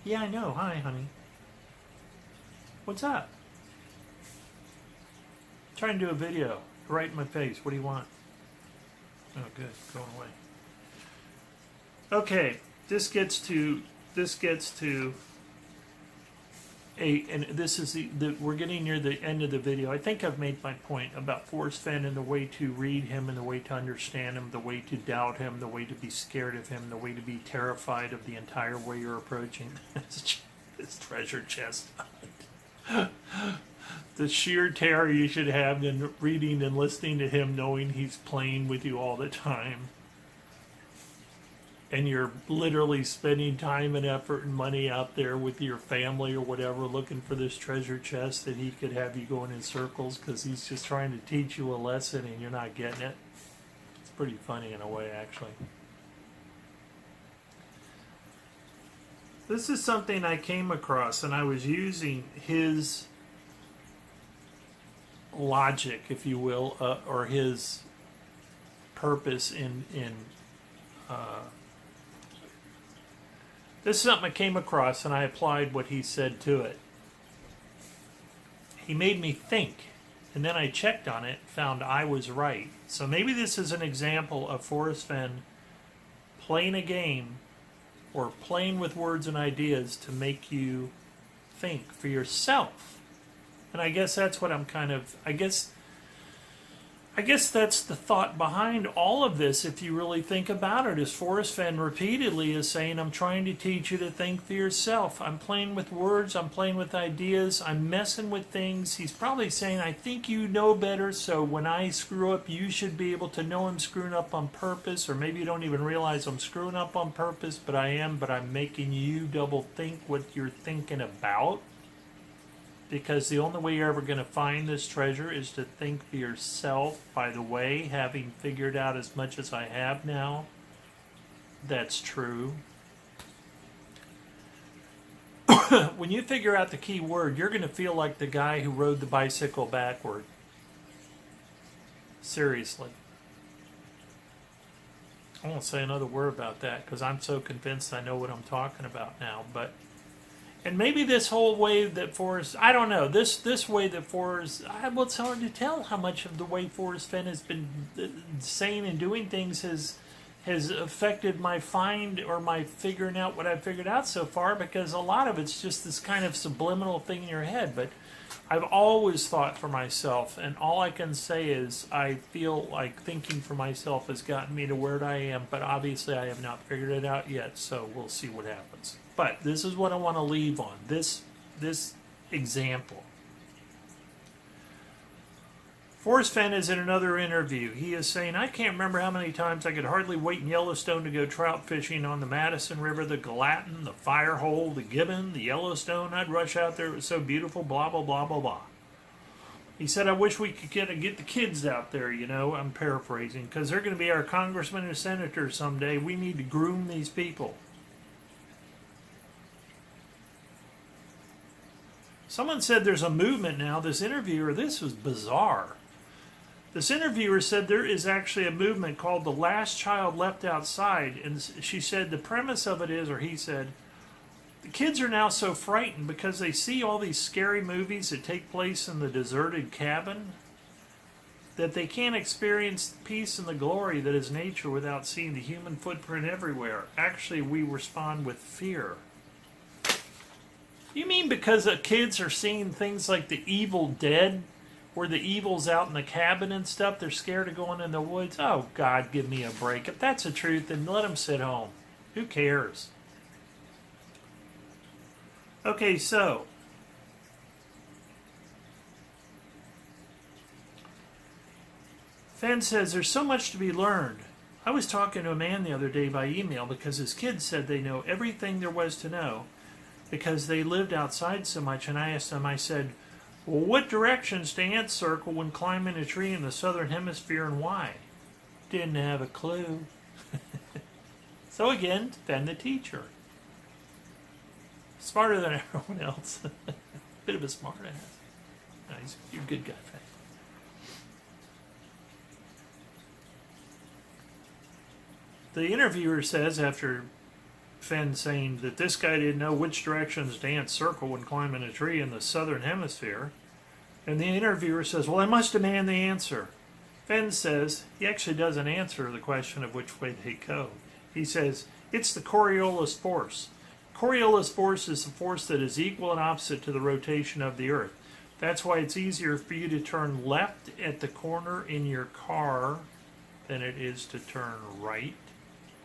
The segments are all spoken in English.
Yeah, I know. Hi, honey. What's up? Trying to do a video. Right in my face. What do you want? Oh, good. Going away. Okay. This gets to and this is we're getting near the end of the video. I think I've made my point about Forrest Fenn and the way to read him and the way to understand him, the way to doubt him, the way to be scared of him, the way to be terrified of the entire way you're approaching this treasure chest. The sheer terror you should have in reading and listening to him, knowing he's playing with you all the time. And you're literally spending time and effort and money out there with your family or whatever looking for this treasure chest that he could have you going in circles because he's just trying to teach you a lesson and you're not getting it. It's pretty funny in a way, actually. This is something I came across, and I was using his logic, if you will, or his purpose in this is something I came across, and I applied what he said to it. He made me think, and then I checked on it, found I was right. So maybe this is an example of Forrest Fenn playing a game or playing with words and ideas to make you think for yourself. And I guess that's what I'm kind of, I guess that's the thought behind all of this, if you really think about it, is Forrest Fenn repeatedly is saying, I'm trying to teach you to think for yourself. I'm playing with words, I'm playing with ideas, I'm messing with things. He's probably saying, I think you know better, so when I screw up, you should be able to know I'm screwing up on purpose, or maybe you don't even realize I'm screwing up on purpose, but I am, but I'm making you double think what you're thinking about. Because the only way you're ever going to find this treasure is to think for yourself. By the way, having figured out as much as I have now, that's true. When you figure out the key word, you're going to feel like the guy who rode the bicycle backward. Seriously. I won't say another word about that because I'm so convinced I know what I'm talking about now, but and maybe this whole way that Forrest, I don't know, this way that Forrest, well, it's hard to tell how much of the way Forrest Fenn has been saying and doing things has affected my find or my figuring out what I've figured out so far, because a lot of it's just this kind of subliminal thing in your head. But I've always thought for myself, and all I can say is I feel like thinking for myself has gotten me to where I am, but obviously I have not figured it out yet, so we'll see what happens. But this is what I want to leave on, this example. Forrest Fenn is in another interview. He is saying, I can't remember how many times I could hardly wait in Yellowstone to go trout fishing on the Madison River, the Gallatin, the Firehole, the Gibbon, the Yellowstone. I'd rush out there. It was so beautiful, blah, blah, blah, blah, blah. He said, I wish we could get the kids out there, you know. I'm paraphrasing, because they're going to be our congressmen and senators someday. We need to groom these people. Someone said there's a movement now. This interviewer, this was bizarre. This interviewer said there is actually a movement called The Last Child Left Outside. And she said the premise of it is, or he said, the kids are now so frightened because they see all these scary movies that take place in the deserted cabin that they can't experience the peace and the glory that is nature without seeing the human footprint everywhere. Actually, we respond with fear. You mean because the kids are seeing things like The Evil Dead, where the evil's out in the cabin and stuff, they're scared of going in the woods? Oh, God, give me a break. If that's the truth, then let them sit home. Who cares? Okay, so Fenn says there's so much to be learned. I was talking to a man the other day by email because his kids said they know everything there was to know because they lived outside so much, and I asked them, I said, well, what directions do ants circle when climbing a tree in the southern hemisphere and why? Didn't have a clue. So again, Fenn the teacher. Smarter than everyone else. Bit of a smart ass. Nice. You're a good guy, Fenn. The interviewer says, after Fenn saying that this guy didn't know which directions to ants circle when climbing a tree in the southern hemisphere. And the interviewer says, well, I must demand the answer. Fenn says he actually doesn't answer the question of which way they go. He says, it's the Coriolis force. Coriolis force is the force that is equal and opposite to the rotation of the Earth. That's why it's easier for you to turn left at the corner in your car than it is to turn right.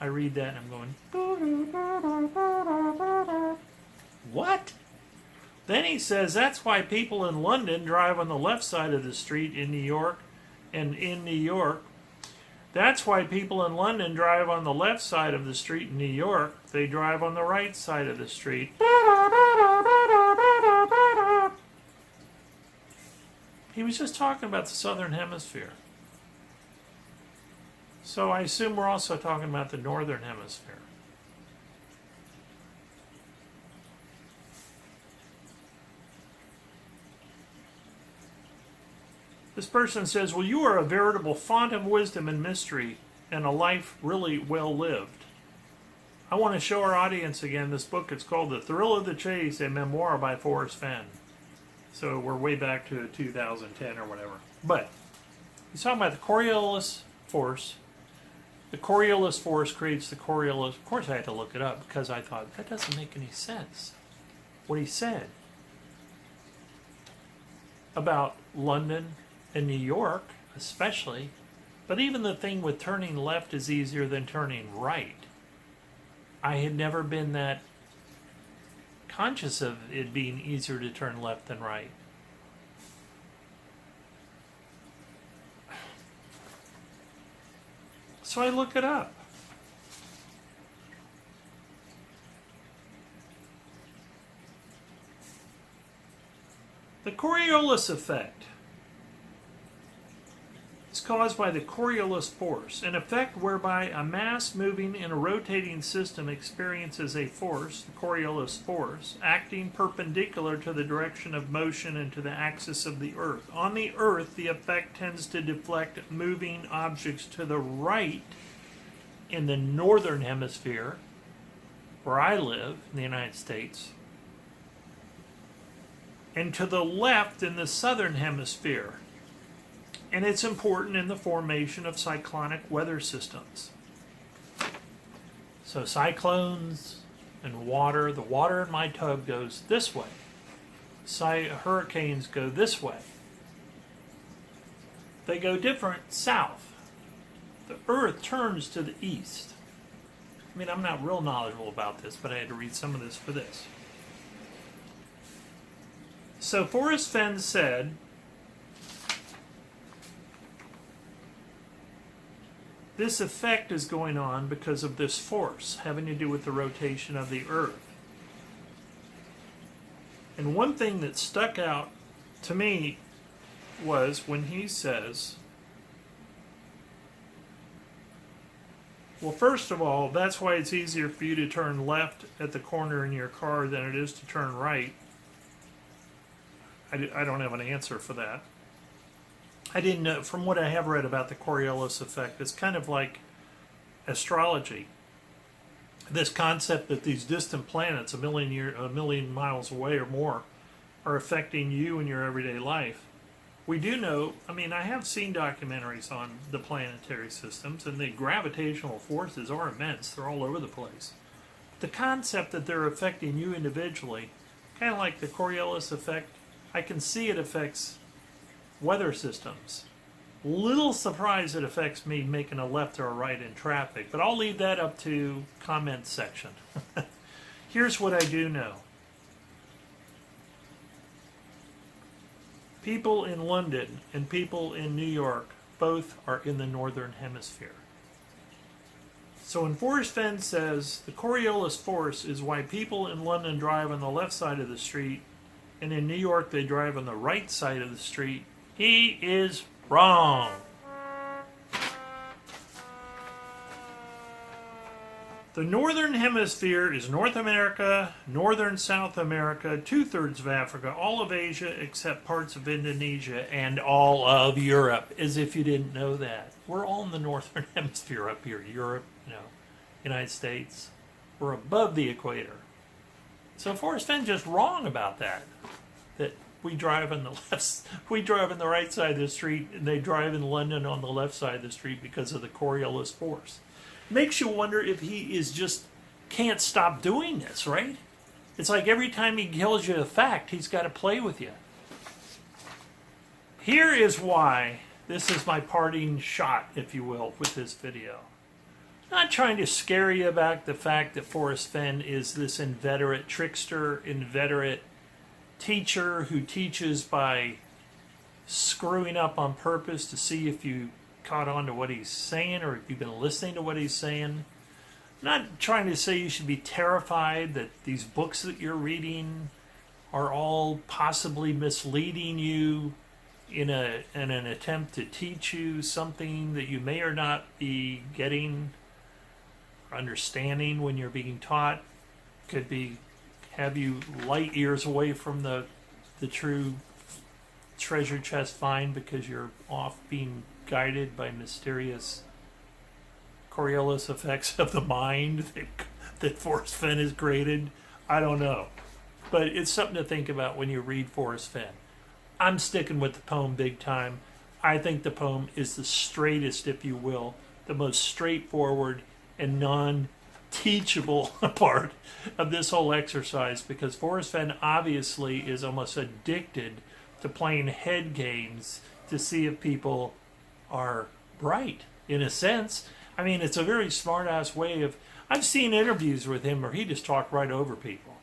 I read that and I'm going, what? Then he says that's why people in London drive on the left side of the street in New York, and in New York, that's why people in London drive on the left side of the street in New York. They drive on the right side of the street. He was just talking about the southern hemisphere. So I assume we're also talking about the northern hemisphere. This person says, well, you are a veritable font of wisdom and mystery and a life really well lived. I want to show our audience again this book. It's called The Thrill of the Chase, a memoir by Forrest Fenn. So we're way back to 2010 or whatever. But he's talking about the Coriolis force. The Coriolis force creates the Coriolis. Of course, I had to look it up because I thought that doesn't make any sense. What he said about London and New York, especially, but even the thing with turning left is easier than turning right. I had never been that conscious of it being easier to turn left than right. So I look it up. The Coriolis effect is caused by the Coriolis force, an effect whereby a mass moving in a rotating system experiences a force, the Coriolis force, acting perpendicular to the direction of motion and to the axis of the Earth. On the Earth, the effect tends to deflect moving objects to the right in the northern hemisphere, where I live in the United States, and to the left in the southern hemisphere. And it's important in the formation of cyclonic weather systems. So cyclones and water, the water in my tub goes this way. Hurricanes go this way. They go different south. The Earth turns to the east. I mean, I'm not real knowledgeable about this, but I had to read some of this for this. So Forrest Fenn said, this effect is going on because of this force having to do with the rotation of the Earth. And one thing that stuck out to me was when he says, well, first of all, that's why it's easier for you to turn left at the corner in your car than it is to turn right. I don't have an answer for that. I didn't know, from what I have read about the Coriolis effect, it's kind of like astrology. This concept that these distant planets, a million miles away or more, are affecting you in your everyday life. We do know, I mean, I have seen documentaries on the planetary systems, and the gravitational forces are immense. They're all over the place. The concept that they're affecting you individually, kind of like the Coriolis effect, I can see it affects weather systems. Little surprised it affects me making a left or a right in traffic, but I'll leave that up to comment section. Here's what I do know. People in London and people in New York both are in the northern hemisphere. So when Forrest Fenn says the Coriolis force is why people in London drive on the left side of the street and in New York they drive on the right side of the street, he is wrong. The northern hemisphere is North America, northern South America, 2/3 of Africa, all of Asia except parts of Indonesia, and all of Europe, as if you didn't know that. We're all in the northern hemisphere up here. Europe, United States. We're above the equator. So Forrest Fenn just wrong about that. That we drive on the left, we drive on the right side of the street, and they drive in London on the left side of the street because of the Coriolis force. Makes you wonder if he is just can't stop doing this, right? It's like every time he tells you a fact, he's got to play with you. Here is why this is my parting shot, if you will, with this video. Not trying to scare you about the fact that Forrest Fenn is this inveterate trickster, inveterate teacher who teaches by screwing up on purpose to see if you caught on to what he's saying or if you've been listening to what he's saying. I'm not trying to say you should be terrified that these books that you're reading are all possibly misleading you in an attempt to teach you something that you may or not be getting or understanding when you're being taught. Could be have you light years away from the true treasure chest find because you're off being guided by mysterious Coriolis effects of the mind that Forrest Fenn has created. I don't know. But it's something to think about when you read Forrest Fenn. I'm sticking with the poem big time. I think the poem is the straightest, if you will, the most straightforward and non-teachable part of this whole exercise, because Forrest Fenn obviously is almost addicted to playing head games to see if people are right, in a sense. I mean, it's a very smart-ass way of... I've seen interviews with him where he just talked right over people.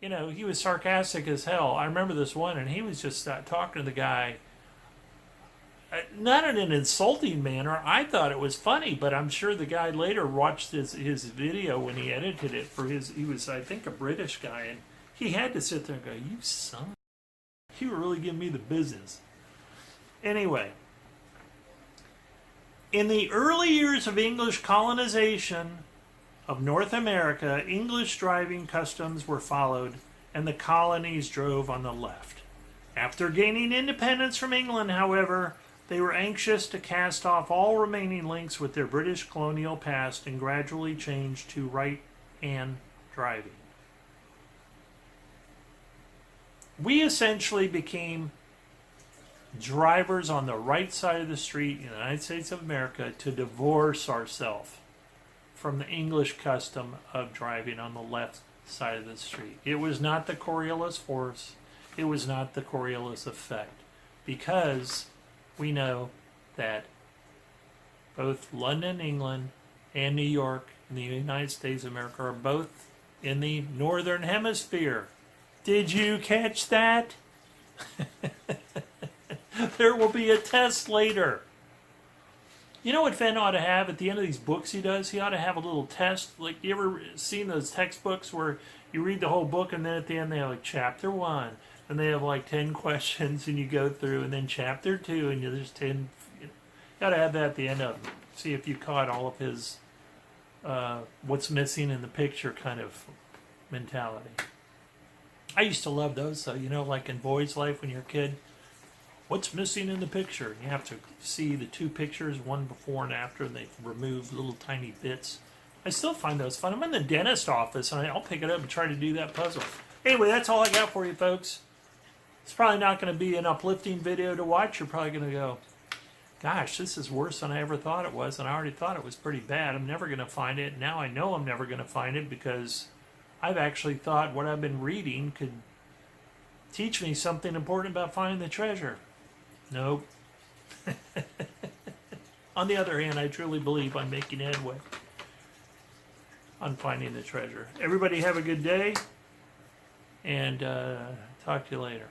You know, he was sarcastic as hell. I remember this one, and he was just talking to the guy, not in an insulting manner. I thought it was funny, but I'm sure the guy later watched his video when he edited it for his... He was, I think, a British guy, and he had to sit there and go, "You son, you were really giving me the business." Anyway, in the early years of English colonization of North America, English driving customs were followed, and the colonies drove on the left. After gaining independence from England, however, they were anxious to cast off all remaining links with their British colonial past and gradually changed to right-hand driving. We essentially became drivers on the right side of the street in the United States of America to divorce ourselves from the English custom of driving on the left side of the street. It was not the Coriolis force. It was not the Coriolis effect, because we know that both London, England, and New York in the United States of America are both in the Northern Hemisphere. Did you catch that? There will be a test later. You know what Fenn ought to have at the end of these books he does? He ought to have a little test. Like, you ever seen those textbooks where you read the whole book and then at the end they have like chapter 1 and they have like 10 questions and you go through, and then chapter 2 and there's 10. You ought to have that at the end of it. See if you caught all of his what's missing in the picture kind of mentality. I used to love those, though. You know, like in Boy's Life when you're a kid. What's missing in the picture? You have to see the two pictures, one before and after, and they remove little tiny bits. I still find those fun. I'm in the dentist office, and I'll pick it up and try to do that puzzle. Anyway, that's all I got for you, folks. It's probably not going to be an uplifting video to watch. You're probably going to go, gosh, this is worse than I ever thought it was, and I already thought it was pretty bad. I'm never going to find it. Now I know I'm never going to find it because I've actually thought what I've been reading could teach me something important about finding the treasure. Nope. On the other hand, I truly believe I'm making headway on finding the treasure. Everybody have a good day, and talk to you later.